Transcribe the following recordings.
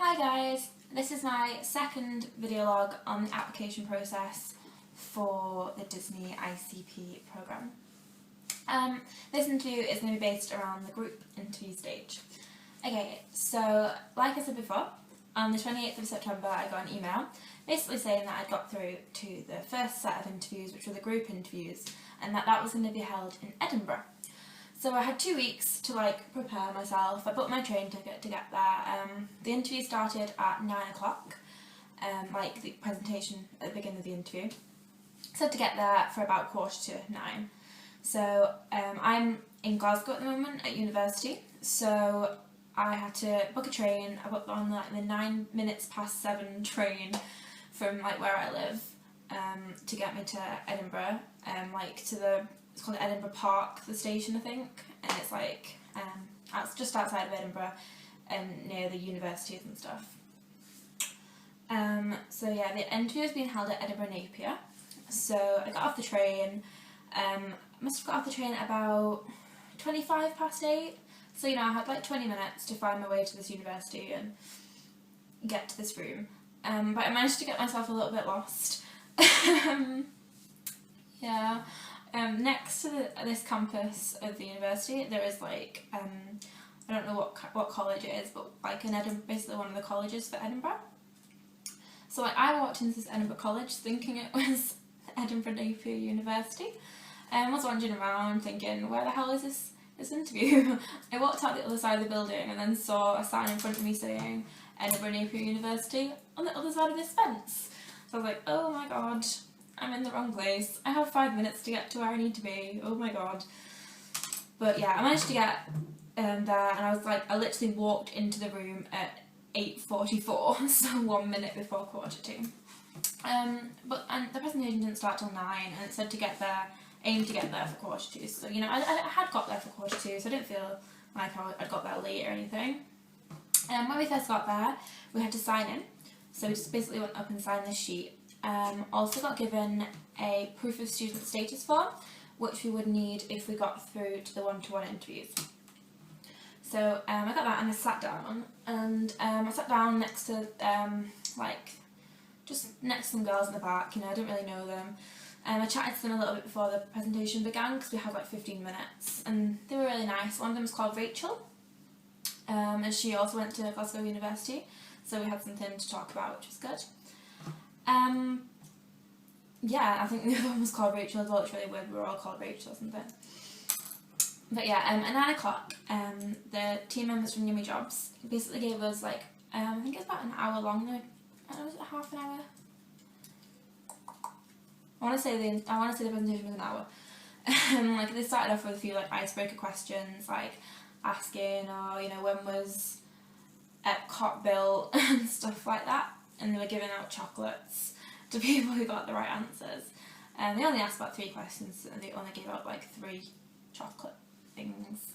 Hi guys, this is my second video log on the application process for the Disney ICP programme. This interview is going to be based around the group interview stage. Okay, so like I said before, on the 28th of September I got an email basically saying that I'd got through to the first set of interviews, which were the group interviews, and that was going to be held in Edinburgh. So I had 2 weeks to prepare myself. I booked my train ticket to get there. The interview started at 9 o'clock, like the presentation at the beginning of the interview. So to get there for about 9:15. So I'm in Glasgow at the moment at university, so I had to book a train. I booked on the 9 minutes past 7 train from where I live to get me to Edinburgh, it's called Edinburgh Park, the station I think, and it's just outside of Edinburgh and near the universities and stuff. So yeah, the interview has been held at Edinburgh Napier. So I got off the train, must have got off the train at about 25 past 8. So I had 20 minutes to find my way to this university and get to this room. But I managed to get myself a little bit lost. Yeah. Next to this campus of the university, there is I don't know what college it is, but basically one of the colleges for Edinburgh. So I walked into this Edinburgh college thinking it was Edinburgh Napier University, and was wandering around thinking, where the hell is this interview? I walked out the other side of the building and then saw a sign in front of me saying Edinburgh Napier University on the other side of this fence. So I was like, oh my god, I'm in the wrong place. I have 5 minutes to get to where I need to be. Oh my god. But yeah, I managed to get there, and I literally walked into the room at 8:44, so 1 minute before 1:45. But the presentation didn't start till 9, and it said aim to get there for 1:45. So I had got there for 1:45, so I didn't feel like I'd got there late or anything. When we first got there, we had to sign in. So we just basically went up and signed this sheet. Also got given a proof of student status form, which we would need if we got through to the one-to-one interviews. So I got that and I sat down, and I sat down next to just next to some girls in the back. I didn't really know them. I chatted to them a little bit before the presentation began because we had 15 minutes, and they were really nice. One of them was called Rachel, and she also went to Glasgow University, so we had something to talk about, which was good. Yeah, I think the other one was called Rachel as well. It's really weird, we were all called Rachel or something. But yeah, at 9 o'clock, the team members from Yummy Jobs basically gave us I think it was about an hour long, I don't know, was it half an hour? I want to say the presentation was an hour. They started off with a few icebreaker questions, asking, when was Epcot built and stuff like that. And they were giving out chocolates to people who got the right answers. They only asked about 3 questions, and they only gave out 3 chocolate things.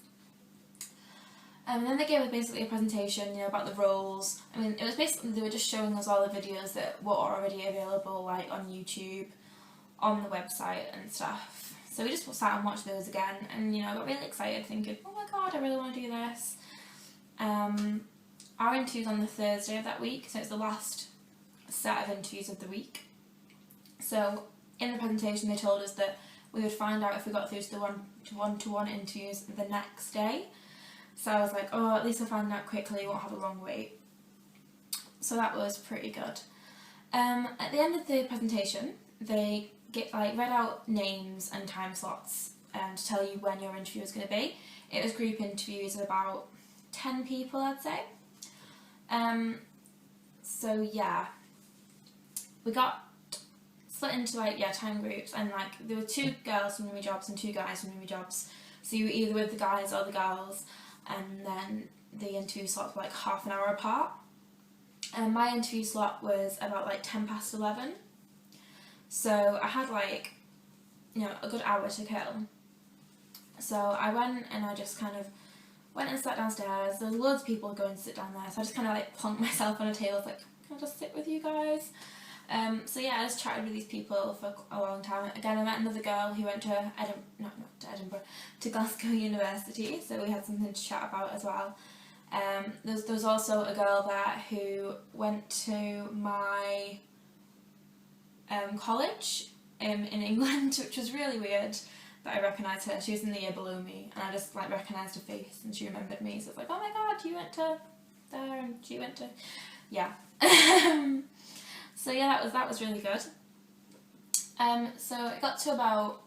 And then they gave us basically a presentation, about the roles. It was basically, they were just showing us all the videos that were already available, on YouTube, on the website and stuff. So we just sat and watched those again, and I got really excited, thinking, oh my god, I really want to do this. Our interview's on the Thursday of that week, so it's the last set of interviews of the week. So in the presentation they told us that we would find out if we got through to the one-to-one interviews the next day. So I was like, oh, at least I'll find out quickly, won't have a long wait. So that was pretty good. At the end of the presentation, they read out names and time slots to tell you when your interview was going to be. It was group interviews of about 10 people, I'd say. So yeah, we got split into time groups, and there were 2 girls from Yummy Jobs and 2 guys from Yummy Jobs. So you were either with the guys or the girls, and then the interview slots were half an hour apart. And my interview slot was about 10 past 11. So I had a good hour to kill. So I went and I just went and sat downstairs. There was loads of people going to sit down there, so I just plunked myself on a table. I was like, can I just sit with you guys? So yeah, I just chatted with these people for a long time. Again, I met another girl who went to Glasgow University, so we had something to chat about as well. There was also a girl there who went to my college in England, which was really weird, but I recognised her. She was in the year below me, and I just like recognised her face, and she remembered me, so it's like, oh my god, you went to there, and she went to, yeah. So yeah, that was really good. So it got to about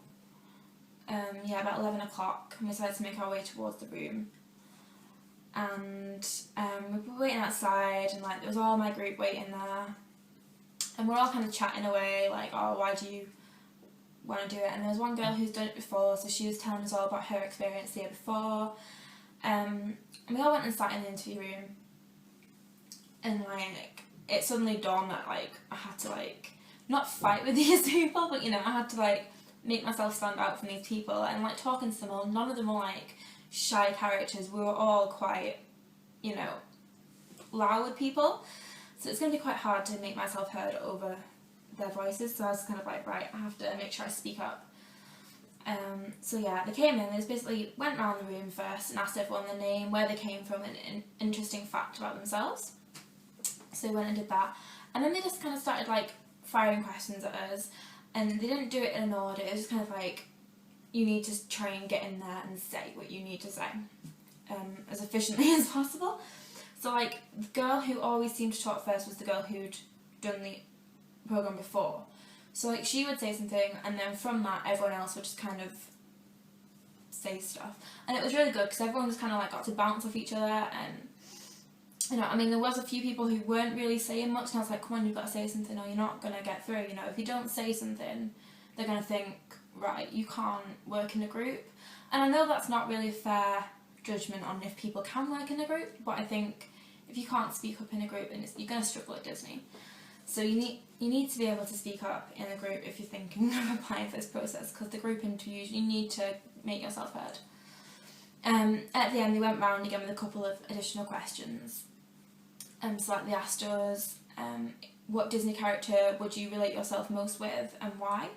about 11 o'clock, and we decided to make our way towards the room. And we were waiting outside, and like there was all my group waiting there, and we're all kind of chatting away, like, oh, why do you want to do it? And there was one girl who's done it before, so she was telling us all about her experience the year before. And we all went and sat in the interview room, and like it suddenly dawned that like I had to like not fight with these people, but you know, I had to like make myself stand out from these people, and like talking to them all, none of them were like shy characters. We were all quite, you know, loud people, so it's going to be quite hard to make myself heard over their voices, so I was kind of like, right, I have to make sure I speak up. So yeah, they came in, they just basically went around the room first and asked everyone their name, where they came from, and an interesting fact about themselves. So we went and did that, and then they just kind of started like firing questions at us, and they didn't do it in an order. It was just kind of like, you need to try and get in there and say what you need to say as efficiently as possible. So like the girl who always seemed to talk first was the girl who'd done the programme before. So like she would say something, and then from that everyone else would just kind of say stuff, and it was really good because everyone just kind of like got to bounce off each other. And you know, I mean, there was a few people who weren't really saying much, and I was like, come on, you've got to say something or you're not going to get through. You know, if you don't say something, they're going to think, right, you can't work in a group. And I know that's not really a fair judgment on if people can work in a group, but I think if you can't speak up in a group, then you're going to struggle at Disney. So you need to be able to speak up in a group if you're thinking of applying for this process, because the group interviews, you need to make yourself heard. At the end, they went round again with a couple of additional questions. So like they asked us, what Disney character would you relate yourself most with, and why?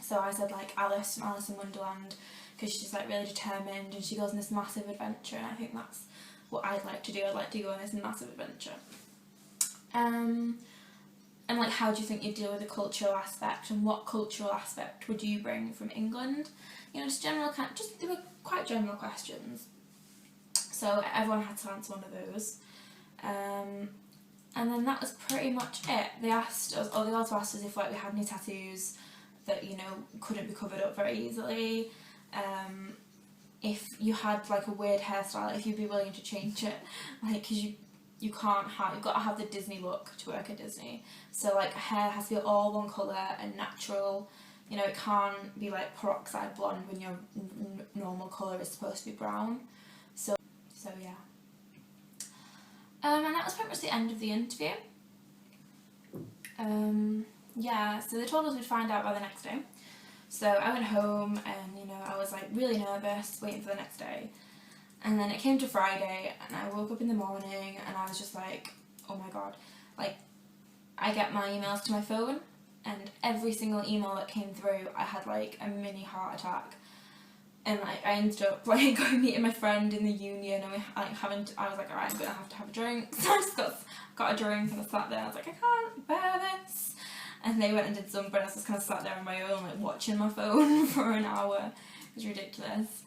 So I said like Alice from Alice in Wonderland, because she's like really determined and she goes on this massive adventure, and I think that's what I'd like to do. I'd like to go on this massive adventure. And like, how do you think you deal with the cultural aspect, and what cultural aspect would you bring from England? You know, just general they were quite general questions. So everyone had to answer one of those. And then that was pretty much it. They asked us, or they also asked us if like we had any tattoos that, you know, couldn't be covered up very easily. If you had like a weird hairstyle, if you'd be willing to change it, like, because you've got to have the Disney look to work at Disney. So like hair has to be all one colour and natural. You know, it can't be like peroxide blonde when your normal colour is supposed to be brown. So yeah. And that was pretty much the end of the interview. Yeah, so they told us we'd find out by the next day. So I went home, and you know, I was like really nervous waiting for the next day. And then it came to Friday, and I woke up in the morning, and I was just like, oh my god. Like, I get my emails to my phone, and every single email that came through, I had like a mini heart attack. And like I ended up like going meeting my friend in the union, and I was like, alright, I'm gonna have to have a drink. So I just got a drink, and I sat there, and I was like, I can't bear this. And they went and did something, and I just kind of sat there on my own, like watching my phone for an hour. It was ridiculous.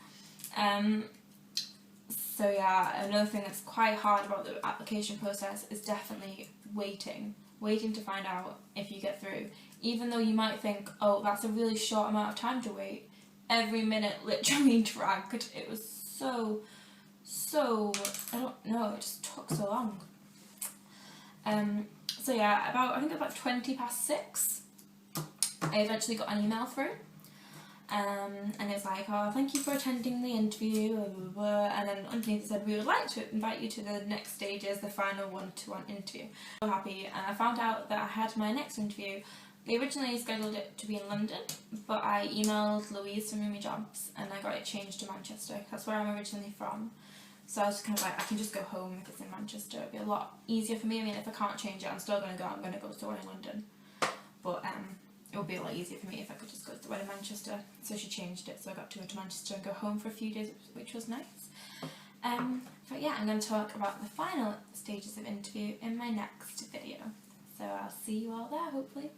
So yeah, another thing that's quite hard about the application process is definitely waiting to find out if you get through. Even though you might think, oh, that's a really short amount of time to wait, every minute literally dragged. It was so, I don't know, it just took so long. So yeah, I think about 6:20, I eventually got an email through. And it's like, oh, thank you for attending the interview, blah, blah, blah. And then underneath it said, we would like to invite you to the next stages, the final one-to-one interview. So happy, and I found out that I had my next interview. They originally scheduled it to be in London, but I emailed Louise from Mummy Jobs, and I got it changed to Manchester. That's where I'm originally from. So I was just kind of like, I can just go home if it's in Manchester. It'll be a lot easier for me. I mean, if I can't change it, I'm still going to go. I'm going to go to the one in London. But it would be a lot easier for me if I could just go to the one in Manchester. So she changed it, so I got to go to Manchester and go home for a few days, which was nice. But yeah, I'm going to talk about the final stages of interview in my next video. So I'll see you all there, hopefully.